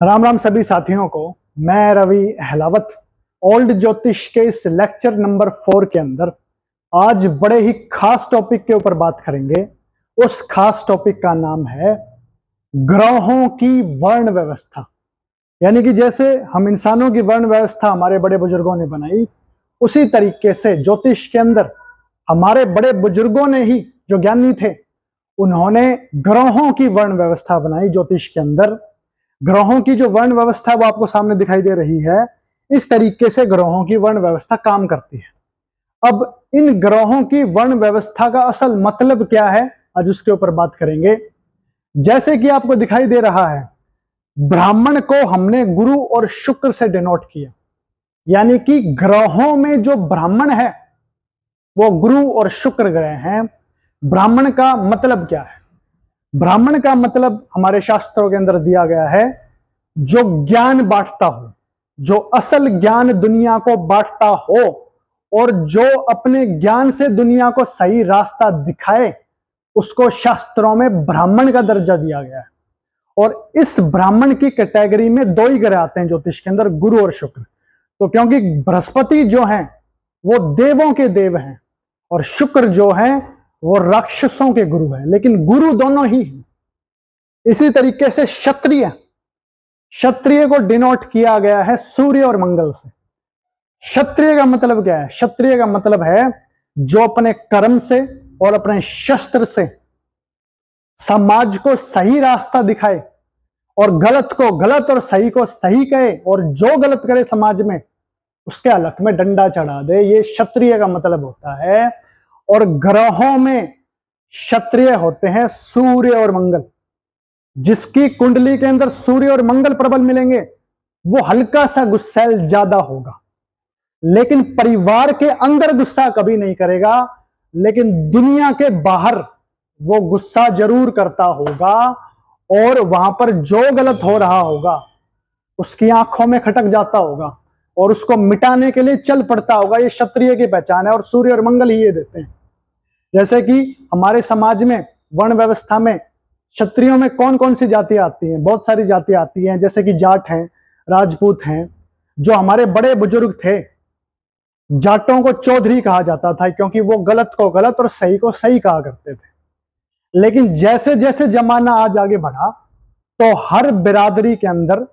राम राम सभी साथियों को। मैं रवि अहलावत ओल्ड ज्योतिष के इस लेक्चर नंबर 4 के अंदर आज बड़े ही खास टॉपिक के ऊपर बात करेंगे। उस खास टॉपिक का नाम है ग्रहों की वर्ण व्यवस्था। यानी कि जैसे हम इंसानों की वर्ण व्यवस्था हमारे बड़े बुजुर्गों ने बनाई, उसी तरीके से ज्योतिष के अंदर हमारे बड़े बुजुर्गों ने ही, जो ज्ञानी थे, उन्होंने ग्रहों की वर्ण व्यवस्था बनाई। ज्योतिष के अंदर ग्रहों की जो वर्ण व्यवस्था है वो आपको सामने दिखाई दे रही है। इस तरीके से ग्रहों की वर्ण व्यवस्था काम करती है। अब इन ग्रहों की वर्ण व्यवस्था का असल मतलब क्या है, आज उसके ऊपर बात करेंगे। जैसे कि आपको दिखाई दे रहा है, ब्राह्मण को हमने गुरु और शुक्र से डिनोट किया। यानी कि ग्रहों में जो ब्राह्मण है वो गुरु और शुक्र ग्रह हैं। ब्राह्मण का मतलब क्या है? ब्राह्मण का मतलब हमारे शास्त्रों के अंदर दिया गया है, जो ज्ञान बांटता हो, जो असल ज्ञान दुनिया को बांटता हो और जो अपने ज्ञान से दुनिया को सही रास्ता दिखाए, उसको शास्त्रों में ब्राह्मण का दर्जा दिया गया है। और इस ब्राह्मण की कैटेगरी में दो ही ग्रह आते हैं ज्योतिष के अंदर, गुरु और शुक्र। तो क्योंकि बृहस्पति जो हैं वो देवों के देव हैं और शुक्र जो है वो राक्षसों के गुरु हैं, लेकिन गुरु दोनों ही हैं। इसी तरीके से क्षत्रिय को डिनोट किया गया है सूर्य और मंगल से। क्षत्रिय का मतलब क्या है? क्षत्रिय का मतलब है जो अपने कर्म से और अपने शस्त्र से समाज को सही रास्ता दिखाए और गलत को गलत और सही को सही कहे, और जो गलत करे समाज में उसके हलक में डंडा चढ़ा दे। ये क्षत्रिय का मतलब होता है। और ग्रहों में क्षत्रिय होते हैं सूर्य और मंगल। जिसकी कुंडली के अंदर सूर्य और मंगल प्रबल मिलेंगे वो हल्का सा गुस्सैल ज्यादा होगा, लेकिन परिवार के अंदर गुस्सा कभी नहीं करेगा, लेकिन दुनिया के बाहर वो गुस्सा जरूर करता होगा। और वहां पर जो गलत हो रहा होगा उसकी आंखों में खटक जाता होगा और उसको मिटाने के लिए चल पड़ता होगा। ये क्षत्रिय की पहचान है और सूर्य और मंगल ही ये देते हैं। जैसे कि हमारे समाज में वर्ण व्यवस्था में क्षत्रियों में कौन कौन सी जातियां आती हैं? बहुत सारी जातियां आती हैं, जैसे कि जाट हैं, राजपूत हैं। जो हमारे बड़े बुजुर्ग थे, जाटों को चौधरी कहा जाता था क्योंकि वो गलत को गलत और सही को सही कहा करते थे। लेकिन जैसे जैसे जमाना आज आगे बढ़ा तो हर बिरादरी के अंदर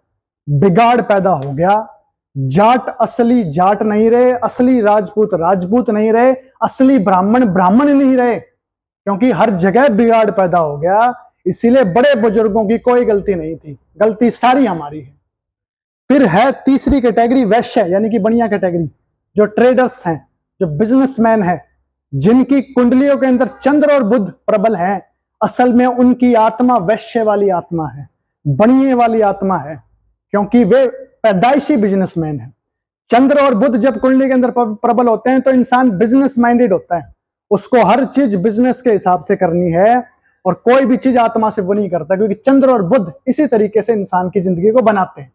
बिगाड़ पैदा हो गया। जाट असली जाट नहीं रहे, असली राजपूत राजपूत नहीं रहे, असली ब्राह्मण ब्राह्मण नहीं रहे, क्योंकि हर जगह बिगाड़ पैदा हो गया। इसीलिए बड़े बुजुर्गों की कोई गलती नहीं थी, गलती सारी हमारी है। फिर है तीसरी कैटेगरी वैश्य, यानी कि बढ़िया कैटेगरी, जो ट्रेडर्स हैं, जो बिजनेसमैन हैं, जिनकी कुंडलियों के अंदर चंद्र और बुध प्रबल हैं। असल में उनकी आत्मा वैश्य वाली आत्मा है, बढ़िए वाली आत्मा है, क्योंकि वे पैदाइशी बिजनेसमैन हैं। चंद्र और बुध जब कुंडली के अंदर प्रबल होते हैं तो इंसान बिजनेस माइंडेड होता है, उसको हर चीज बिजनेस के हिसाब से करनी है और कोई भी चीज आत्मा से वो नहीं करता, क्योंकि चंद्र और बुध इसी तरीके से इंसान की जिंदगी को बनाते हैं।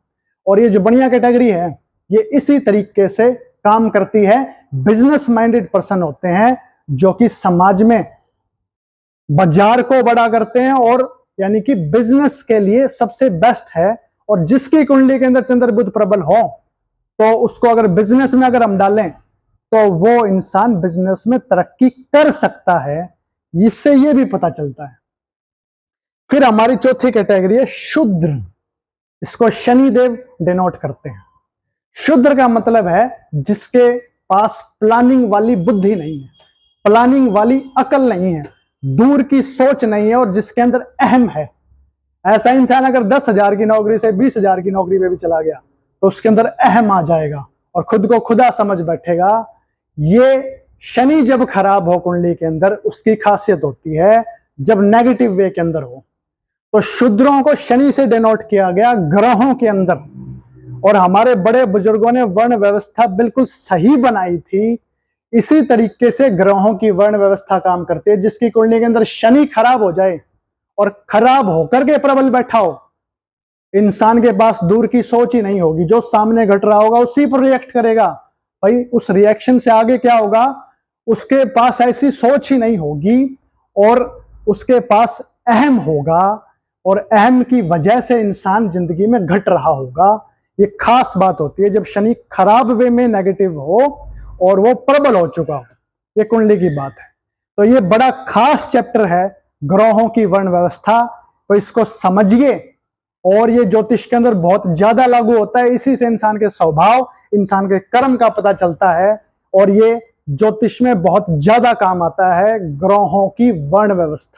और ये जो बढ़िया कैटेगरी है ये इसी तरीके से काम करती है। बिजनेस माइंडेड पर्सन होते हैं जो कि समाज में बाजार को बड़ा करते हैं और यानी कि बिजनेस के लिए सबसे बेस्ट है। और जिसकी कुंडली के अंदर चंद्र बुध प्रबल हो तो उसको अगर बिजनेस में अगर हम डालें तो वो इंसान बिजनेस में तरक्की कर सकता है, इससे ये भी पता चलता है। फिर हमारी चौथी कैटेगरी है शूद्र। इसको शनिदेव डिनोट करते हैं। शूद्र का मतलब है जिसके पास प्लानिंग वाली बुद्धि नहीं है, प्लानिंग वाली अकल नहीं है, दूर की सोच नहीं है और जिसके अंदर अहम है। ऐसा इंसान अगर 10,000 की नौकरी से 20,000 की नौकरी में भी चला गया तो उसके अंदर अहम आ जाएगा और खुद को खुदा समझ बैठेगा। ये शनि जब खराब हो कुंडली के अंदर उसकी खासियत होती है, जब नेगेटिव वे के अंदर हो। तो शूद्रों को शनि से डिनोट किया गया ग्रहों के अंदर। और हमारे बड़े बुजुर्गों ने वर्ण व्यवस्था बिल्कुल सही बनाई थी। इसी तरीके से ग्रहों की वर्ण व्यवस्था काम करती है। जिसकी कुंडली के अंदर शनि खराब हो जाए और खराब होकर के प्रबल बैठा हो, इंसान के पास दूर की सोच ही नहीं होगी, जो सामने घट रहा होगा उसी पर रिएक्ट करेगा। भाई उस रिएक्शन से आगे क्या होगा, उसके पास ऐसी सोच ही नहीं होगी और उसके पास अहम होगा और अहम की वजह से इंसान जिंदगी में घट रहा होगा। ये खास बात होती है जब शनि खराब वे में नेगेटिव हो और वो प्रबल हो चुका हो। ये कुंडली की बात है। तो ये बड़ा खास चैप्टर है ग्रहों की वर्ण व्यवस्था, तो इसको समझिए। और ये ज्योतिष के अंदर बहुत ज्यादा लागू होता है, इसी से इंसान के स्वभाव, इंसान के कर्म का पता चलता है। और ये ज्योतिष में बहुत ज्यादा काम आता है, ग्रहों की वर्ण व्यवस्था।